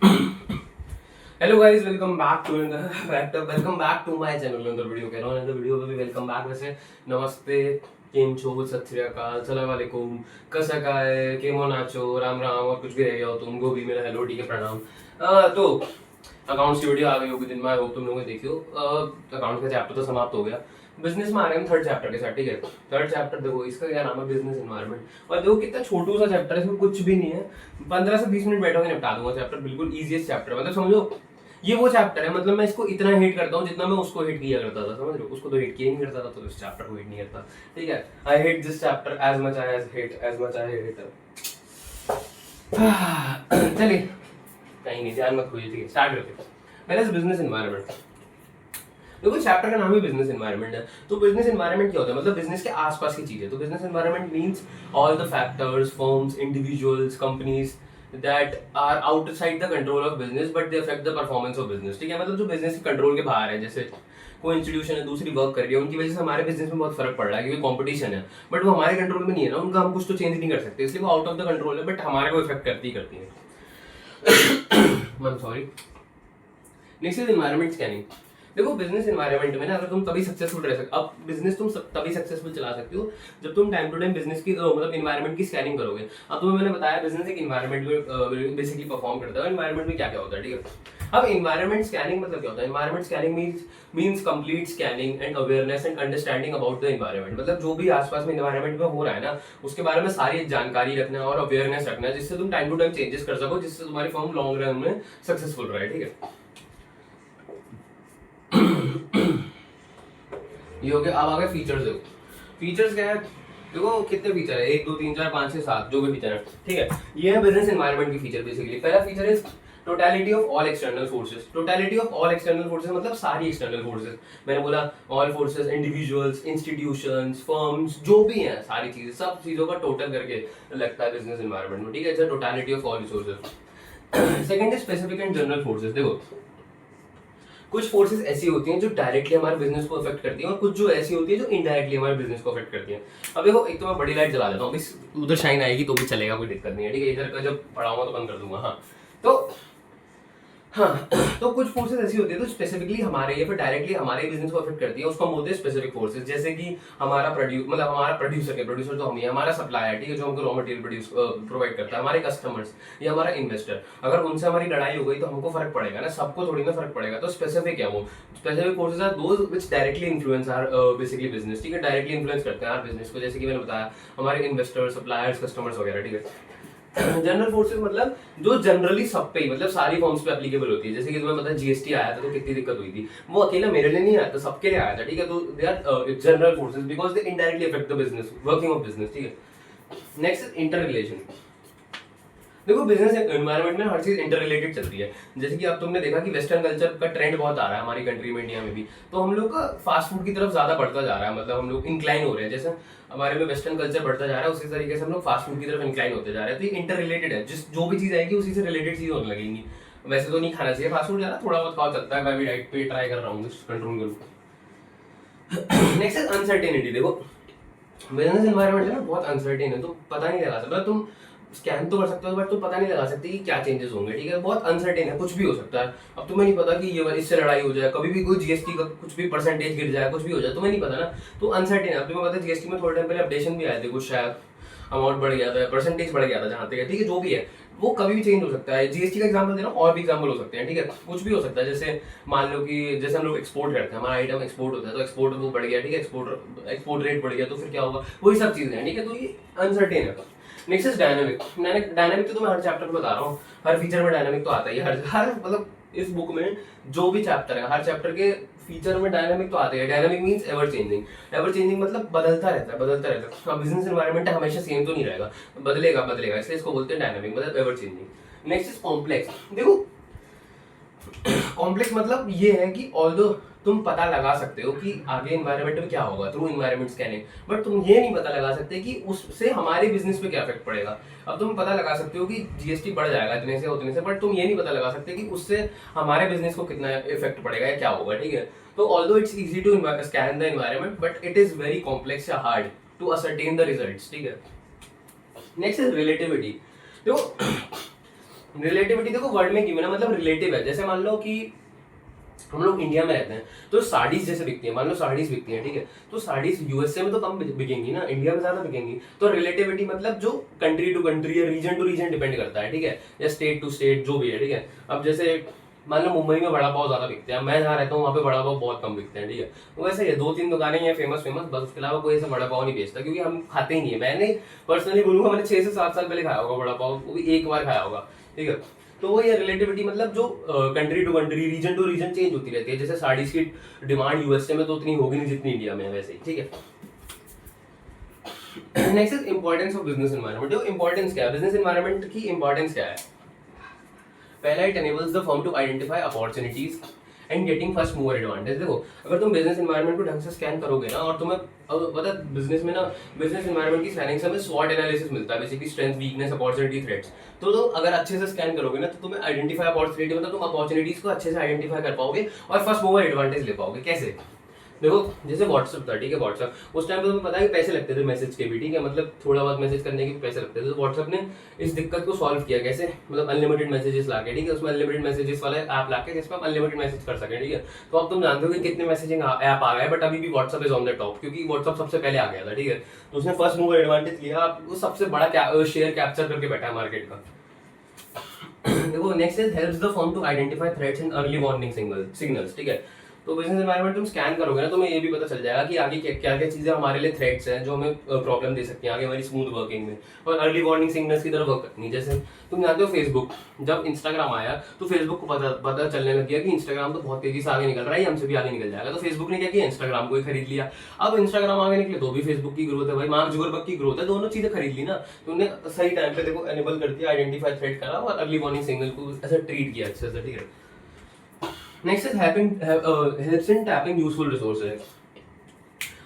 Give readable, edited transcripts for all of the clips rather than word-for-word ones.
Hello guys, welcome back to my channel. अंदर video कह रहा हूँ, अंदर वीडियो पे भी वेलकम बैक. वैसे नमस्ते, केम छो, सत श्री अकाल, सलाम वालेकुम, कसा काय, केमो नाचो, राम राम और कुछ भी रह गया हो तुमको भी मेरा हेलो, ठीक है, प्रणाम. तो अकाउंट्स की वीडियो आ गई होगी दिन में, आई होप तुम लोगों ने देखी हो. अकाउंट्स का चैप्टर तो समाप्त हो गया. बिजनेस में आ रहे हैं थर्ड चैप्टर के साथ, ठीक है. थर्ड चैप्टर देखो, इसका क्या नाम है, बिजनेस एनवायरनमेंट. और देखो कितना छोटू सा चैप्टर है, इसमें कुछ भी नहीं है. 15 से 20 मिनट बैठोगे निपटा दूंगा चैप्टर. बिल्कुल इजीएस्ट चैप्टर, मतलब समझो ये वो चैप्टर है. मतलब मैं इसको इतना हेट करता हूँ जितना मैं उसको हेट किया करता था, समझ लो. उसको तो हेट किया नहीं करता था, तो इस चैप्टर को हेट नहीं करता, ठीक है. I hate this chapter as much as I. चलिए, कहीं नहीं, ध्यान मत खोइए, ठीक है. स्टार्ट करते हैं. पहले बिजनेस एनवायरनमेंट. देखो चैप्टर का नाम ही बिजनेस एनवायरनमेंट है. तो बिजनेस एनवायरनमेंट क्या होता है, मतलब बिजनेस के आसपास की चीजें. तो business environment means all the factors, firms, individuals, companies that are outside the control of business but they affect the performance of business, ठीक है. मतलब जो बिजनेस के कंट्रोल के बाहर है, जैसे कोई इंस्टीट्यूशन है दूसरी वर्क कर रही है, उनकी वजह से हमारे बिजनेस में बहुत फर्क पड़ रहा है क्योंकि कंपटीशन है. बट वो हमारे कंट्रोल में नहीं है ना, उनका हम कुछ तो चेंज नहीं कर सकते, इसलिए वो आउट ऑफ द कंट्रोल है, बट हमारे को इफेक्ट करती है. मैं sorry. Next is environment scanning. देखो बिजनेस एनवायरनमेंट में ना, अगर तुम तभी सक्सेसफुल रह सकते, अब बिजनेस तुम तभी सक्सेसफुल चला सकते हो जब तुम टाइम टू टाइम बिजनेस की मतलब एनवायरनमेंट की स्कैनिंग करोगे. अब तुम्हें मैंने बताया बिजनेस एक एनवायरनमेंट में बेसिकली परफॉर्म करता है. एनवायरनमेंट में क्या क्या होता है, ठीक है. अब एनवायरनमेंट स्कैनिंग मतलब क्या होता है. Environment scanning means complete scanning and awareness and understanding about the environment. मतलब जो भी आसपास में एनवायरनमेंट में हो रहा है ना, उसके बारे में सारी जानकारी रखना और अवेयरनेस रखना, जिससे तुम टाइम टू टाइम चेंजेस कर सको, जिससे तुम्हारी फर्म लॉन्ग रन में सक्सेसफुल रहे, ठीक है. ये हो गया. अब आ गए फीचर्स. देखो फीचर्स क्या है. देखो कितने फीचर है, 1 2 3 4 5 6 7 जो भी फीचर है, ठीक है. ये है बिजनेस एनवायरनमेंट की फीचर. बेसिकली पहला feature is totality of all external forces. Totality of all external forces मतलब सारी एक्सटर्नल फोर्सेस. मैंने बोला all forces, individuals, institutions, firms, जो भी हैं सारी चीजें, सब चीजों का टोटल करके लगता है बिजनेस एनवायरनमेंट में, ठीक है. Totality of all resources. Second is specific and general forces. देखो कुछ फोर्सेस ऐसी होती हैं जो डायरेक्टली हमारे बिजनेस को अफेक्ट करती हैं, और कुछ जो ऐसी होती है जो इनडायरेक्टली हमारे बिजनेस को अफेक्ट करती हैं. अब देखो, एक तो मैं बड़ी लाइट जला देता हूँ, उधर शाइन आएगी तो भी चलेगा, कोई दिक्कत नहीं है, ठीक है. इधर का जब पढ़ाऊंगा तो बंद कर दूंगा. हाँ तो हाँ तो कुछ फोर्सेस ऐसी होती है तो स्पेसिफिकली हमारे या फिर डायरेक्टली हमारे बिजनेस को अफेक्ट करती है, उसको हम बोलते हैं स्पेसिफिक फोर्सेस. जैसे कि हमारा प्रोड्यूसर तो हम ही है, हमारा सप्लायर, ठीक है, जो हमको रॉ मटेरियल प्रोवाइड करता है, हमारे कस्टमर्स या हमारा इन्वेस्टर. अगर उनसे हमारी लड़ाई हो गई तो हमको फर्क पड़ेगा ना, सबको थोड़ी ना फर्क पड़ेगा. तो स्पेसिफिक है वो. Specific forces are those which directly influence our basically business, ठीक है. डायरेक्टली इन्फ्लुएंस करते हैं आर बिजनेस को, जैसे कि मैंने बताया हमारे इन्वेस्टर, सप्लायर्स, कस्टमर्स वगैरह, ठीक है. जनरल फोर्सेस मतलब जो जनरली सब पे, मतलब सारी फॉर्म्स पे एप्लीकेबल होती है. जैसे कि तुम्हें पता है जीएसटी आया था तो कितनी दिक्कत हुई थी. वो अकेला मेरे लिए नहीं आया था, सबके लिए आया था, ठीक है. तो they are general forces because they indirectly affect the business, working of business, ठीक है. Next inter relation. देखो बिजनेस एनवायरनमेंट में हर चीज इंटर रिलेटेड चलती है. जैसे कि अब तुमने देखा कि वेस्टर्न कल्चर का ट्रेंड बहुत आ रहा है हमारी कंट्री में, इंडिया में भी. तो हम लोग का फास्ट फूड की तरफ ज्यादा बढ़ता जा रहा है, मतलब हम लोग इंक्लाइन हो रहे हैं. जैसे हमारे में वेस्टर्न कल्चर बढ़ता जा रहा है, उसी तरीके से हम लोग फास्ट फूड की तरफ इंक्लाइन होते जा रहे हैं. तो ये इंटर रिलेटेड है, जिस जो भी चीज आएगी उसी से रिलेटेड चीज होने लगेंगी. वैसे तो नहीं खाना चाहिए फास्ट फूड, ज्यादा थोड़ा बहुत खाओ चलता है. मैं भी डाइट पे ट्राई कर रहा हूँ, कंट्रोल करूँ. Next is uncertainty. देखो बिजनेस एनवायरनमेंट है ना, बहुत अनसर्टेन है. तो पता नहीं लगा सकता, तुम स्कैन तो कर सकते हो बट तुम पता नहीं लगा सकते कि क्या चेंजेस होंगे, ठीक है. बहुत अनसर्टेन है, कुछ भी हो सकता है. अब तुम्हें नहीं पता कि ये इससे लड़ाई हो जाए, कभी भी कोई जीएसटी का कुछ भी परसेंटेज गिर जाए, कुछ भी हो जाए, तुम्हें नहीं पता ना. तो अनसर्टेन है. अब तुम्हें पता है जीएसटी में थोड़े टाइम पहले अपडेशन भी आए थे, कुछ शायद अमाउंट बढ़ गया था, परसेंटेज बढ़ गया था जहाँ तक है, ठीक है. जो भी है वो कभी भी चेंज हो सकता है. जीएसटी का एग्जांपल देना, और भी एग्जांपल हो सकते हैं, ठीक है. कुछ भी हो सकता है. जैसे मान लो कि जैसे हम लोग एक्सपोर्ट करते हैं, हमारा आइटम एक्सपोर्ट होता है, तो एक्सपोर्ट वो बढ़ गया, ठीक है. एक्सपोर्ट रेट बढ़ गया तो फिर क्या होगा, वही सब चीजें हैं, ठीक है. तो ये अनसर्टेन है. Next is dynamic. डायनामिक तो मैं हर चैप्टर में बता रहा हूँ, हर फीचर में डायनामिक तो आता ही है. हर मतलब इस बुक में जो भी चैप्टर है, हर चैप्टर के फीचर में डायनामिक तो आते हैं. Dynamic means ever changing. Ever changing मतलब बदलता रहता है, बदलता रहता है. अब बिजनेस एनवायरनमेंट हमेशा सेम तो नहीं रहेगा, बदलेगा बदलेगा, इसलिए इसको बोलते हैं डायनामिक, मतलब ever changing. Next is complex. देखो कॉम्प्लेक्स मतलब ये है कि ऑल्दो तुम पता लगा सकते हो कि आगे एनवायरनमेंट में क्या होगा थ्रू एनवायरनमेंट स्कैनिंग, बट तुम ये नहीं पता लगा सकते कि उससे हमारे बिजनेस पे क्या इफेक्ट पड़ेगा. अब तुम पता लगा सकते हो कि जीएसटी बढ़ जाएगा इतने से उतने से, बट तुम ये नहीं पता लगा सकते कि उससे हमारे बिजनेस को कितना इफेक्ट पड़ेगा या क्या होगा, ठीक है. तो although it's easy to scan the environment, but it is very complex या hard to ascertain the results, ठीक है. Next is relativity. देखो रिलेटिविटी देखो वर्ड में गिवन है, मतलब रिलेटिव है। जैसे मान लो कि हम लोग इंडिया में रहते हैं तो साड़ीज जैसे बिकती है, मान लो साड़ीज बिकती है, ठीक है, तो साड़ीज यूएसए में तो कम बिकेंगी ना, इंडिया में ज्यादा बिकेंगी। तो रिलेटिविटी मतलब जो कंट्री टू कंट्री या रीजन टू रीजन डिपेंड करता है, ठीक है, या स्टेट टू स्टेट जो भी है, ठीक है। अब जैसे मान लो मुंबई में बड़ा पाव ज्यादा बिकते हैं, मैं जहाँ रहता हूँ वहाँ पे बड़ा पाव बहुत कम बिकते हैं, ठीक है। तो वैसे ये 2-3 दुकानें हैं फेमस फेमस, बस उसके अलावा कोई ऐसा बड़ा पाव नहीं बेचता, क्योंकि हम खाते ही नहीं है। मैंने पर्सनली बोलूंगा मैंने 6 से 7 साल पहले खाया होगा बड़ा पाव, वो भी एक बार खाया होगा, ठीक है। तो वो ये रिलेटिविटी मतलब जो country to country region to region change होती रहती है। जैसे साड़ीज की डिमांड यूएसए में तो उतनी होगी नहीं जितनी इंडिया में है, वैसे ही, ठीक है। Next is importance of business environment. जो इंपॉर्टेंस क्या है बिजनेस एनवायरनमेंट की, इंपॉर्टेंस क्या है? पहला, it enables the firm to identify opportunities and getting first mover advantage. देखो अगर तुम बिजनेस एनवायरनमेंट को ढंग से स्कैन करोगे ना, और तुम्हें पता बिजनेस में ना, बिजनेस एनवायरनमेंट की स्कैनिंग से हमें स्वॉट एनालिसिस मिलता है, basically strength, weakness, opportunity, threats. तो अगर अच्छे से स्कैन करोगे ना, तो तुम्हें आइडेंटिफाई अपॉर्चुनिटी, मतलब तुम अपॉर्चुनिटीज को अच्छे से आइडेंटिफाई कर पाओगे और फर्स्ट मूवर एडवांटेज ले पाओगे। कैसे? देखो जैसे व्हाट्सएप था, ठीक है, व्हाट्सएप उस टाइम पे तुम्हें पता है कि पैसे लगते थे मैसेज के भी, ठीक है, मतलब थोड़ा बहुत मैसेज करने के पैसे लगते थे। तो व्हाट्सएप ने इस दिक्कत को सॉल्व किया कैसे, मतलब अनलिमिटेड मैसेजेस लाके, ठीक है, उसमें अनलिमिटेड मैसेजेस वाला ऐप लाके जिसमें हम अनलिमिटेड मैसेज कर सकें, ठीक है। तो अब तुम जानते हो कि कितने मैसेजिंग ऐप आ गए, बट अभी भी WhatsApp is on the top, क्योंकि व्हाट्सएप सबसे पहले आ गया था, ठीक है। तो उसने फर्स्ट मूवर एडवांटेज लिया, वो सबसे बड़ा शेयर कैप्चर करके बैठा है मार्केट का। देखो next is helps the firm to identify threats and early warning signals, ठीक है। तो बिजनेस एनवायरनमेंट तुम स्कैन करोगे ना, तो तुम्हें ये भी पता चल जाएगा कि आगे क्या क्या चीजें हमारे लिए थ्रेट्स हैं जो हमें प्रॉब्लम दे सकती हैं आगे हमारी स्मूथ वर्किंग में, और अर्ली वार्निंग सिग्नल्स की तरफ वर्क करनी। जैसे तुम जानते हो फेसबुक, जब इंस्टाग्राम आया तो फेसबुक को पता चलने लग गया कि इंस्टाग्राम तो बहुत तेजी से आगे निकल रहा है, हमसे भी आगे निकल जाएगा। तो फेसबुक ने क्या किया, इंस्टाग्राम को ही खरीद लिया। अब इंस्टाग्राम आगे निकले तो भी फेसबुक की ग्रोथ है भाई, मार्क जुकरबर्ग की ग्रोथ है, दोनों चीजें खरीद ली ना। तो उन्हें सही टाइम पे देखो एनेबल कर दिया, आइडेंटिफाई थ्रेट करा और अर्ली वार्निंग सिग्नल को ऐसा ट्रीट किया अच्छे से, ठीक है। Next is helps in tapping useful resources.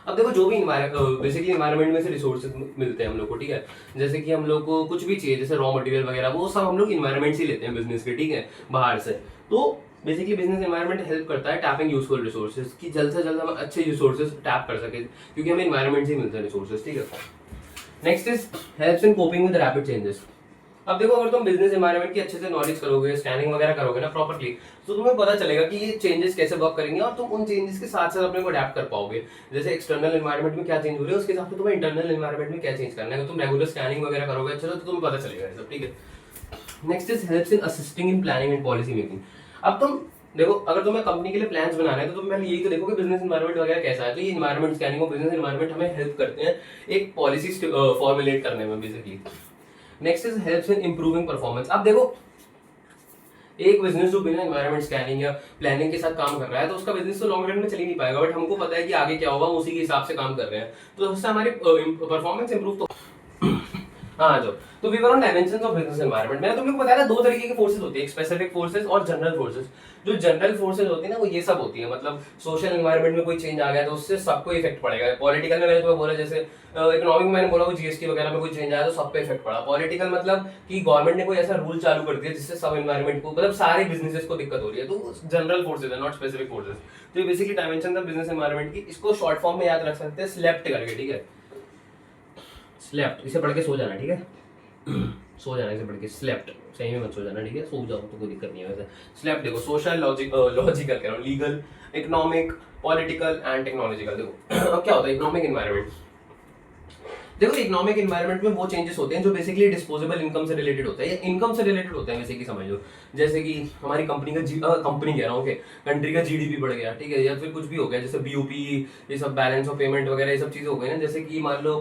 अब देखो जो भी बेसिकली एनवायरनमेंट में से रिसोर्सेज मिलते हैं हम लोग को, ठीक है, जैसे कि हम लोग को कुछ भी चाहिए जैसे रॉ मटेरियल वगैरह, वो सब हम लोग एनवायरनमेंट से लेते हैं बिजनेस के, ठीक है, बाहर से। तो बेसिकली बिजनेस एनवायरनमेंट हेल्प करता है टैपिंग यूजफुल रिसोर्सेज, कि जल्द से जल्द हम अच्छे रिसोर्सेज टैप कर सके, क्योंकि हमें एनवायरनमेंट से मिलते हैं रिसोर्सेज, ठीक है। Next is helps in coping with rapid changes. अब देखो अगर तुम बिजनेस एनवायरनमेंट की अच्छे से नॉलेज करोगे, स्कैनिंग वगैरह करोगे ना प्रॉपर्ली, तो तुम्हें पता चलेगा कि ये चेंजेस कैसे वर्क करेंगे, और तुम उन चेंजेस के साथ साथ अपने को अडैप्ट कर पाओगे। जैसे एक्सटर्नल एनवायरनमेंट में क्या चेंज हो रहा है, उसके हिसाब से तुम्हें इंटरनल एनवायरनमेंट में क्या चेंज करना है। अगर तुम रेगुलर स्कैनिंग वगैरह करोगे अच्छे से, तो तुम्हें पता चलेगा सब, ठीक है। Next is helps in assisting in planning and policy making. अब तुम देखो अगर तुम्हें कंपनी के लिए प्लान्स बनाना है, तो तुम पहले यही तो देखो कि बिजनेस एनवायरनमेंट वगैरह कैसा है। तो ये एनवायरनमेंट स्कैनिंग और बिजनेस एनवायरनमेंट हमें हेल्प करते हैं एक पॉलिसी फॉर्मुलेट करने में basically. Next is helps in improving performance. अब देखो एक बिजनेस जो बिना एनवायरनमेंट स्कैनिंग या प्लानिंग के साथ काम कर रहा है, तो उसका बिजनेस तो लॉन्ग रन में चल ही नहीं पाएगा, बट हमको पता है कि आगे क्या होगा, हम उसी के हिसाब से काम कर रहे हैं, तो उससे हमारी परफॉर्मेंस इंप्रूव तो हाँ जो तो we were on dimensions of business environment. मैंने तुम लोग को बताया 2 तरीके के फोर्सेस होती है, स्पेसिफिक फोर्सेस और जनरल फोर्सेस। जो जनरल फोर्सेस होती है ना, वो ये सब होती है, मतलब सोशल एनवायरनमेंट में कोई चेंज आ गया तो उससे सबको इफेक्ट पड़ेगा। पॉलिटिकल में मैंने तुम्हें बोला, जैसे इकोनॉमिक में मैंने बोला वो जीएसटी वगैरह में कोई चेंज आया तो सब पे इफेक्ट पड़ा। पॉलिटिकल मतलब कि गवर्नमेंट ने कोई ऐसा रूल चालू कर दिया जिससे सब एनवायरनमेंट को, मतलब सारे बिजनेसेस को दिक्कत हो रही है, तो जनरल फोर्सेस है, नॉट स्पेसिफिक फोर्सेस। तो ये बेसिकली डायमेंशन है बिजनेस एनवायरनमेंट की। इसको शॉर्ट फॉर्म में याद रख सकते हैं स्लेप्ट करके, ठीक है, स्लेप्ट, इसे पढ़ के सो जाना, ठीक है, सो जाने से पढ़ के स्लेप्ट, सही में मत सो जाना, ठीक है, सो जाओ तो कोई दिक्कत नहीं है। वैसे स्लेप्ट देखो सोशल, लॉजिकल कह रहा हूँ, legal, economic, political and technological. देखो अब क्या होता है इकोनॉमिक एनवायरनमेंट। देखो इकोनॉमिक एनवायरनमेंट में वो चेंजेस होते हैं जो बेसिकली डिस्पोजेबल इनकम से रिलेटेड होता है, या इनकम से रिलेटेड होते हैं, बेसिकली समझ लो। जैसे कि हमारी कंपनी का कंपनी कह रहा हूँ, कंट्री का जीडीपी बढ़ गया, ठीक है, या फिर कुछ भी हो गया, जैसे बीओपी, ये सब बैलेंस ऑफ पेमेंट वगैरह, ये सब चीजें हो गई ना। जैसे कि मान लो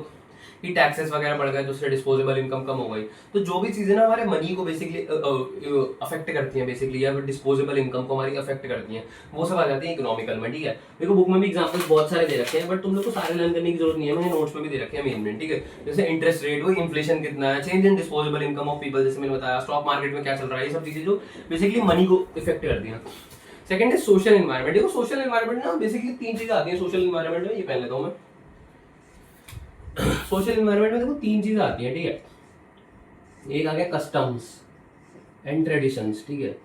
कि टैक्सेस वगैरह बढ़ गए तो उससे डिस्पोजेबल इनकम कम हो गई। तो जो भी चीजें ना हमारे मनी को बेसिकली अफेक्ट करती हैं बेसिकली, या फिर डिस्पोजेबल इनकम को हमारी अफेक्ट करती हैं, वो सब आ जाती है इकोनॉमिकल में, ठीक है। देखो बुक में भी एग्जांपल्स बहुत सारे दे रखे हैं, बट तुम लोग को सारे लर्न करने की जरूरत नहीं है, मैंने नोट्स में भी दे रखे हैं मेन, ठीक है। जैसे इंटरेस्ट रेट, वो इन्फ्लेशन कितना है, change in disposable income of people, जैसे मैंने बताया, स्टॉक मार्केट में क्या चल रहा है, ये सब चीजें जो बेसिकली मनी को इफेक्ट करती हैं। सेकंड है सोशल एनवायरनमेंट। देखो सोशल एनवायरनमेंट ना बेसिकली 3 चीजें आती हैं सोशल एनवायरनमेंट में, ये पहन लेता हूं मैं। सोशल एनवायरनमेंट में देखो 3 चीजें आती हैं, ठीक है। एक आ गया कस्टम्स एंड ट्रेडिशंस, ठीक है।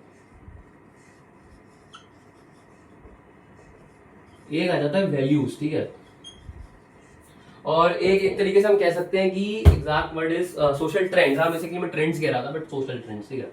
एक आ जाता है वैल्यूज, ठीक है। और एक तरीके से हम कह सकते हैं कि exact word is social trends. हाँ बेसिकली मैं ट्रेंड्स कह रहा था, बट सोशल ट्रेंड्स, ठीक है।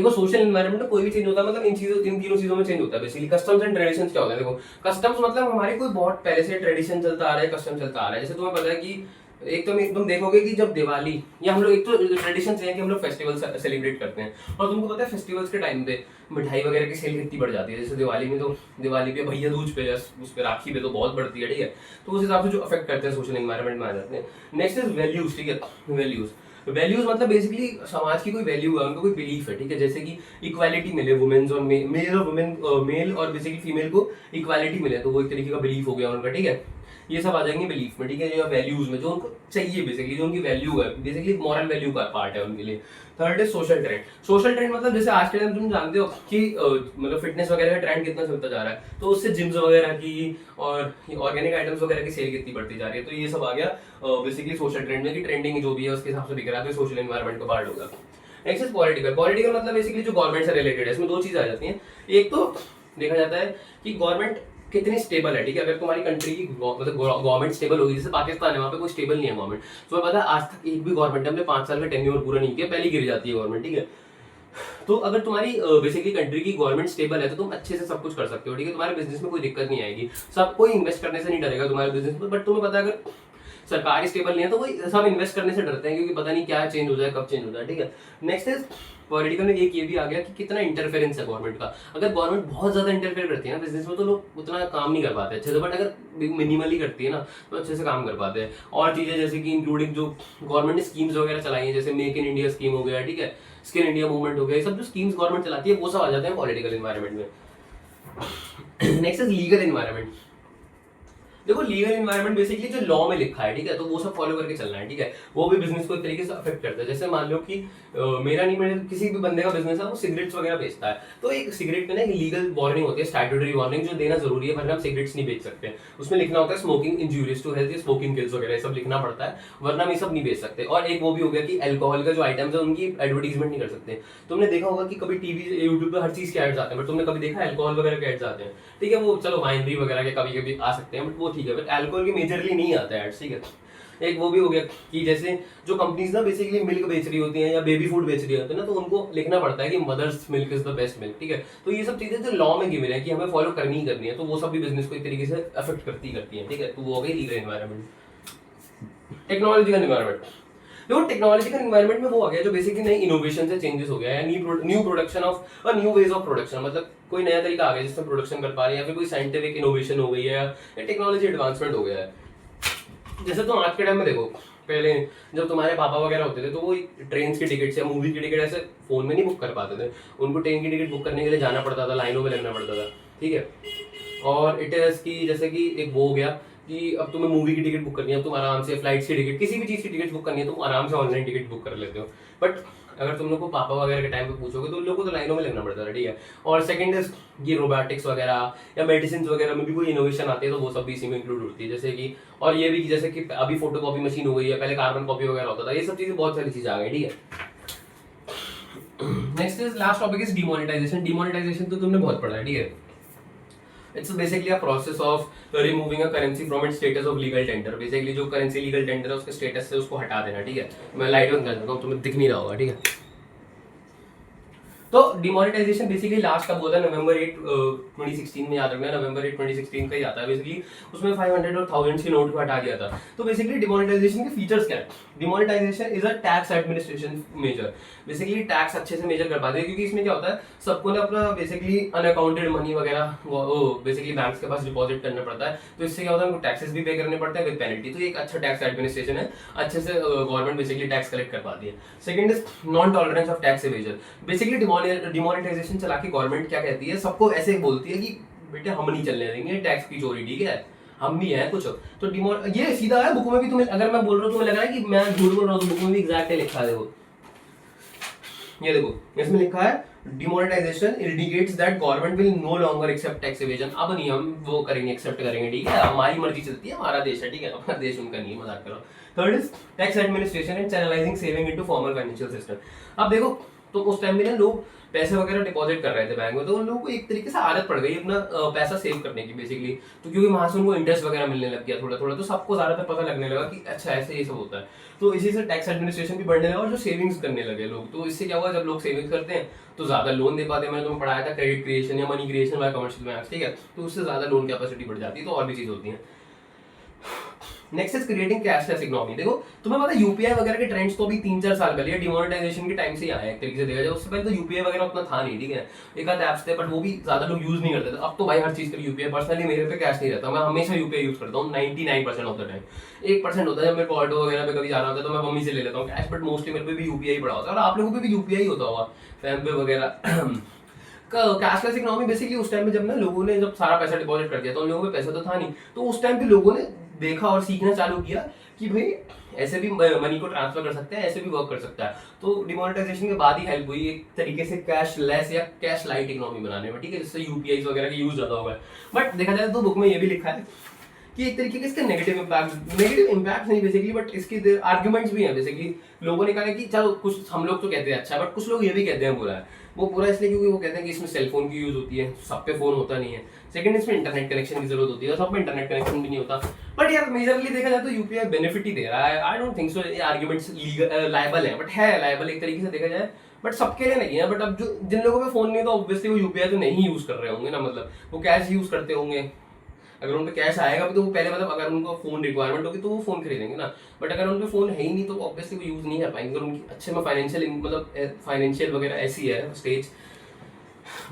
देखो सोशल एनवायरनमेंट में कोई भी चेंज होता है मतलब इन तीनों चीजों में चेंज होता है बेसिकली। कस्टम्स एंड ट्रेडिशंस क्या होता है, देखो कस्टम्स मतलब हमारी कोई बहुत पहले से ट्रेडिशन चलता आ रहा है, कस्टम चलता आ रहा है। जैसे तुम्हें पता है कि एक तो तुम देखोगे कि जब दिवाली या हम लोग, एक तो ट्रेडिशन है कि हम लोग फेस्टिवल सेलिब्रेट करते हैं, और तुमको पता है फेस्टिवल्स के टाइम पे मिठाई वगैरह की सेल कितनी बढ़ जाती है। जैसे दिवाली में तो दिवाली पे भैया दूज पे, उस पे राखी पे तो बहुत बढ़ती है, ठीक है। तो उस हिसाब से जो अफेक्ट करते हैं सोशल एनवायरनमेंट में आ जाते हैं। नेक्स्ट इज वैल्यूज, ठीक है। वैल्यूज मतलब बेसिकली समाज की कोई वैल्यू है, उनका कोई बिलीफ है, ठीक है। जैसे कि इक्वालिटी मिले वुमेन्स और मेल और वुमेन, मेल और बेसिकली फीमेल को इक्वालिटी मिले, तो वो एक तरीके का बिलीफ हो गया उनका, ठीक है। ये सब आ जाएंगे बिलीफ में, ठीक है, या वैल्यूज में, जो उनको चाहिए बेसिकली, जो उनकी वैल्यू है, बेसिकली मॉरल वैल्यू का पार्ट है उनके लिए। Third is social trend. Social trend मतलब जैसे आज के टाइम तुम जानते हो कि मतलब फिटनेस वगैरह का ट्रेंड कितना चलता जा रहा है, तो उससे जिम्स वगैरह की और ऑर्गेनिक आइटम्स वगैरह की सेल कितनी बढ़ती जा रही है। तो ये सब आ गया बेसिकली सोशल ट्रेंड में, कि ट्रेंडिंग जो भी है उसके हिसाब से बिक रहा है, तो सोशल एनवायरनमेंट का पार्ट होगा। Next is political. पॉलिटिकल मतलब बेसिकली जो गवर्नमेंट से रिलेटेड है, इसमें दो चीज आ जाती हैं। एक तो देखा जाता है कि गवर्नमेंट कितनी स्टेबल है, ठीक है। अगर तुम्हारी कंट्री की मतलब गवर्नमेंट स्टेबल होगी, जैसे पाकिस्तान है, वहाँ पे कोई स्टेबल नहीं है गवर्नमेंट, तो पता है आज तक एक भी गवर्नमेंट ने अपने 5 साल का टेन्योर पूरा नहीं किया, पहले गिर जाती है गवर्नमेंट, ठीक है। तो अगर तुम्हारी बेसिकली कंट्री की गवर्नमेंट स्टेबल है तो तुम अच्छे से सब कुछ कर सकते हो, ठीक है। तुम्हारे बिजनेस में कोई दिक्कत नहीं आएगी, सब कोई इन्वेस्ट करने से नहीं डरेगा तुम्हारे बिजनेस में। बट तुम्हें पता है अगर सरकार स्टेबल नहीं है तो वही सब इन्वेस्ट करने से डरते हैं, क्योंकि पता नहीं क्या चेंज हो जाए, कब चेंज हो जाए, ठीक है। नेक्स्ट इज पॉलिटिकल में एक ये भी आ गया कि कितना इंटरफेरेंस है गवर्नमेंट का। अगर गवर्नमेंट बहुत ज्यादा इंटरफेयर करती है ना बिजनेस में, तो लोग उतना काम नहीं कर पाते अच्छे से। बट अगर मिनिमली करती है ना तो अच्छे से काम कर पाते हैं। और चीजें जैसे कि इंक्लूडिंग जो गवर्नमेंट ने स्कीम्स वगैरह चलाई है, जैसे मेक इन इंडिया स्कीम हो गया, ठीक है, स्किल इंडिया मूवमेंट हो गया, ये सब जो स्कीम्स गवर्नमेंट चलाती है वो सब आ जाते हैं पॉलिटिकल एनवायरनमेंट में। Next is legal environment. देखो लीगल एनवायरनमेंट बेसिकली जो लॉ में लिखा है, ठीक है, तो वो सब फॉलो करके चलना है, ठीक है। वो भी बिजनेस को एक तरीके से अफेक्ट करता है। जैसे मान लो कि मेरा नहीं, मेरे किसी भी बंदे का बिजनेस है, वो सिगरेट्स वगैरह बेचता है, तो एक सिगरेट में ना एक लीगल वार्निंग होती है, स्टैट्यूटरी वार्निंग, जो देना जरूरी है, वरना हम सिगरेट्स नहीं बेच सकते। उसमें लिखना होता है smoking injurious to health, smoking kills वगैरह, सब लिखना पड़ता है, वरना हम ये सब नहीं बेच सकते। और एक वो भी हो गया कि अल्कोहल का जो आइटम्स है उनकी एडवर्टीजमेंट नहीं कर सकते। तुमने देखा होगा कि कभी टीवी यूट्यूब पे हर चीज के एड्स आते हैं, बट तुमने कभी देखा अल्कोहल वगैरह के एड्स आते हैं, ठीक है। वो चलो वाइनरी वगैरह के कभी कभी आ सकते हैं, बट वो ठीक है, बट अल्कोहल के मेजरली नहीं आता है एड्स, ठीक है। एक वो भी हो गया कि जैसे जो कंपनीज ना बेसिकली मिल्क बेच रही होती हैं या बेबी फूड बेच रही होती है ना, तो उनको लिखना पड़ता है कि mother's milk is the best milk, ठीक है। तो ये सब चीजें जो लॉ में गिवन है कि हमें फॉलो करनी ही करनी है, तो वो सब भी बिजनेस को एक तरीके से अफेक्ट करती है, ठीक है। तो वो हो गई लीगल एनवायरनमेंट। Technological environment. देखो टेक्नोलॉजिकल एनवायरनमेंट में वो आ गया जो बेसिकली नई इनोवेशन से चेंजेस हो गया, या न्यू प्रोडक्शन ऑफ और न्यू वेज ऑफ प्रोडक्शन, मतलब कोई नया तरीका आ गया जिससे प्रोडक्शन कर पा रहे हैं, या फिर कोई साइंटिफिक इनोवेशन हो गई है, या टेक्नोलॉजी एडवांसमेंट हो गया है। जैसे तुम आज के टाइम में देखो, पहले जब तुम्हारे पापा वगैरह होते थे तो वो ट्रेन की टिकट या मूवी की टिकट ऐसे फोन में नहीं बुक कर पाते थे, उनको ट्रेन की टिकट बुक करने के लिए जाना पड़ता था, लाइनों में लगना पड़ता था, ठीक है। और इट इज की जैसे कि एक वो हो गया कि अब तुम्हें मूवी की टिकट बुक करनी है, अब तुम आराम से फ्लाइट्स की टिकट, किसी भी चीज़ की टिकट बुक करनी है, तुम आराम से ऑनलाइन टिकट बुक कर लेते हो। बट अगर तुम लोग को पापा वगैरह के टाइम पे पूछोगे तो उन लोगों को तो लाइनों में लगना पड़ता था, ठीक है। और सेकंड इज ये रोबोटिक्स वगैरह या मेडिसिन वगैरह में भी कोई इनोवेशन आती है, तो वो सब भी इसी में इंक्लूड होती है। जैसे कि और ये भी कि जैसे कि अभी फोटो कॉपी मशीन हो गई है, पहले कार्बन कॉपी वगैरह होता था, ये सब चीज़ें बहुत सारी चीज़ें आ गई, ठीक है। Next is last topic is demonetisation. Demonetisation तो तुमने बहुत पढ़ा है, ठीक है। It's basically a process of removing a currency from its status of legal tender. Basically जो currency legal tender है उसके status से उसको हटा देना, ठीक है। मैं लाइट बंद कर देता हूँ, तुम्हें दिख नहीं रहा होगा, ठीक है। तो डिमोनेटाइजेशन बेसिकली लास्ट कब होता है, नवंबर 8 2016 में, याद रखना नवंबर 8 2016 का ही आता है बेसिकली। उसमें 500 और 1000 के नोट को हटा दिया था। तो बेसिकली डिमोनेटाइजेशन के फीचर्स क्या है? Demonetisation is a tax administration measure. Basically tax अच्छे से मेजर कर पाते हैं, क्योंकि इसमें क्या होता है, सबको ना अपना बेसिकली अनअकाउंटेड मनी वगैरह बेसिकली बैंक्स के पास डिपॉजिट करना पड़ता है। तो इससे क्या होता है, उनको टैक्सेस भी पे करने पड़ते हैं विद पेनल्टी। तो ये एक अच्छा टैक्स एडमिनिस्ट्रेशन है, अच्छे से गवर्नमेंट बेसिकली टैक्स कलेक्ट कर पाती है। Second is non tolerance of tax evasion. Basically demonetisation चला के गवर्नमेंट क्या कहती है, सबको ऐसे बोलती है कि बेटे हम नहीं चलने देंगे टैक्स की चोरी, ठीक है, हम भी हैं कुछ। तो ये सीधा है, बुक में भी तुम्हें, अगर मैं बोल रहा हूँ तुम्हें लग रहा है कि मैं झूठ बोल रहा हूँ, तो बुक में भी एग्जैक्ट लिखा है। देखो ये देखो, इसमें लिखा है demonetisation indicates that government will no longer accept tax evasion. अब नहीं हम वो करेंगे, एक्सेप्ट करेंगे, ठीक है, हमारी मर्जी चलती है, हमारा देश है, ठीक है, अपना देश उनका नहीं है, मजाक करो। Third is tax administration and channelising saving into formal financial system. अब देखो तो उस टाइम में ना लोग पैसे वगैरह डिपॉजिट कर रहे थे बैंक में, तो उन लोगों को एक तरीके से आदत पड़ गई अपना पैसा सेव करने की बेसिकली। तो क्योंकि वहां से उनको इंटरेस्ट वगैरह मिलने लग गया थोड़ा थोड़ा, तो सबको ज्यादातर पता लगने लगा कि अच्छा ऐसे ये सब होता है। तो इसी से टैक्स एडमिनिस्ट्रेशन भी बढ़ने लगा और जो सेविंग्स करने लगे लोग, तो इससे क्या हुआ, जब लोग सेविंग्स करते हैं तो ज्यादा लोन दे पाते हैं। मैंने तुम्हें पढ़ाया था क्रेडिट क्रिएशन या money creation bye commercial banks, ठीक है, तो उससे ज्यादा लोन कैपेसिटी बढ़ जाती है, तो और भी चीज होती है। Next is creating cashless economy. देखो तुम्हें पता है यूपीआई वगैरह के ट्रेंड्स तो अभी 3-4 साल पहले डिमोनेटाइजेशन के टाइम से ही आया है एक तरीके से देखा जाए। उससे पहले तो यूपीआई वगैरह उतना था नहीं, ठीक है, एक आध ऐप्स थे बट वो भी ज्यादा लोग यूज नहीं करते थे। अब तो भाई हर चीज के लिए यूपीआई, पर्सनली मेरे पे कैश नहीं रहता, मैं हमेशा यूपीआई यूज करता हूँ 99% ऑफ द टाइम। 1% होता है जब मेरे को ऑटो वगैरह पे कभी जाना होता है तो मैं मम्मी से ले लेता हूँ कैश, बट मोस्टली मेरे पे भी यूपीआई पड़ा होता है। और आप लोगों पे भी यूपीआई होता होगा, फैम पे वगैरह। कैशलेस इकोनॉमी बेसिकली उस टाइम में जब ना लोगों ने जब सारा पैसा डिपॉजिट कर दिया तो उन लोगों पे पैसा तो था नहीं, तो उस टाइम पे लोगों ने देखा और सीखना चालू किया कि भाई ऐसे भी मनी को ट्रांसफर कर सकते हैं, ऐसे भी वर्क कर सकता है। तो डिमोनेटाइजेशन के बाद ही हेल्प हुई एक तरीके से कैशलेस या कैश लाइट इकोनॉमी बनाने में, ठीक है, जिससे यूपीआई वगैरह का यूज ज्यादा होगा। बट देखा जाए तो बुक में ये भी लिखा है कि एक तरीके के इसके नेगेटिव इम्पैक्ट नहीं बेसिकली, बट इसके आर्ग्यूमेंट्स भी हैं बेसिकली। लोगों ने कहा कि चलो कुछ हम लोग तो कहते हैं अच्छा है, बट कुछ लोग ये भी कहते हैं बुरा है। वो बुरा इसलिए क्योंकि वो कहते हैं कि इसमें सेलफोन की यूज होती है, सब पे फोन होता नहीं है। सेकंड, इसमें इंटरनेट कनेक्शन की जरूरत होती है, सब में इंटरनेट कनेक्शन भी नहीं होता। बट यार मेजरली देखा जाए तो यूपीआई बेनिफिट ही दे रहा है। आई डोंट थिंक सो ये आर्ग्यूमेंट्स लायबल है, बट है लायबल एक तरीके से देखा जाए, बट सबके लिए नहीं है। बट अब जो जिन लोगों पे फोन नहीं है तो ऑब्वियसली वो यूपीआई तो नहीं यूज कर रहे होंगे ना, मतलब वो कैश यूज करते होंगे। अगर उन पे कैश आएगा भी तो वो पहले मतलब अगर उनको फोन रिक्वायरमेंट होगी तो वो फोन खरीदेंगे ना, बट अगर उन पे फोन है ही नहीं तो ऑब्वियसली वो यूज नहीं कर पाएंगे। अगर उनकी अच्छे में फाइनेंशियल वगैरह ऐसी है स्टेज,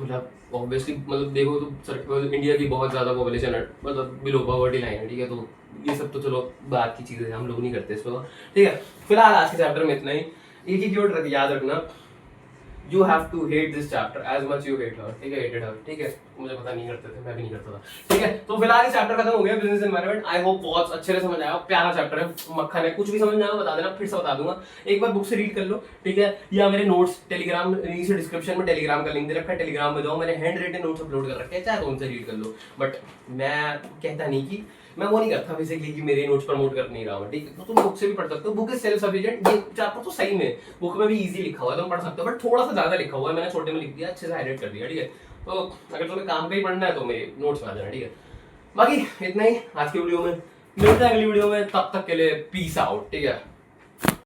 मतलब ऑब्वियसली मतलब देखो तो इंडिया की बहुत ज्यादा पॉपुलेशन है, मतलब बिलो पॉवर्टी लाइन है, ठीक है, तो ये सब तो चलो बात की चीजें हम लोग नहीं करते इस पर, ठीक है। फिलहाल आज के चैप्टर में इतना ही। एक ही कीवर्ड याद रखना, You have to hate this chapter as much you hate her, ठीक है, hated her, ठीक है, मुझे पता नहीं करते थे, मैं भी नहीं करता था, ठीक है। तो फिलहाल ये चैप्टर खत्म हो गया बिजनेस एनवायरनमेंट। आई होप बहुत अच्छे से समझ आया, प्यारा चैप्टर है, मक्खन है। कुछ भी समझ ना आया बता देना, फिर से बता दूंगा। एक बार बुक से रीड कर लो, ठीक है, या मेरे नोट्स टेलीग्राम नीचे डिस्क्रिप्शन में टेलीग्राम का लिंक दे रखा है, टेलीग्राम में जाओ, मैंने हैंड रिटन नोट्स अपलोड कर रखे हैं, चाहे तो उनसे रीड कर लो। बट मैं कहता नहीं कि मैं वो नहीं करता बेसिकली कि मेरे नोट्स प्रमोट कर नहीं रहा हूं, ठीक है, तो तुम बुक से भी पढ़ सकते हो। Book is self sufficient. ये चैप्टर तो सही में बुक में भी इजी लिखा हुआ है, तुम पढ़ सकते हो, बट थोड़ा सा ज्यादा लिखा हुआ है, मैंने छोटे में लिख दिया, अच्छे से हाईलाइट कर दिया, ठीक है। तो अगर तुम्हें काम का ही पढ़ना है तो मेरे नोट्स में आ जाना, ठीक है। बाकी इतना ही आज की वीडियो में, मिलते हैं अगली वीडियो में, तब तक के लिए पीस आउट, ठीक है।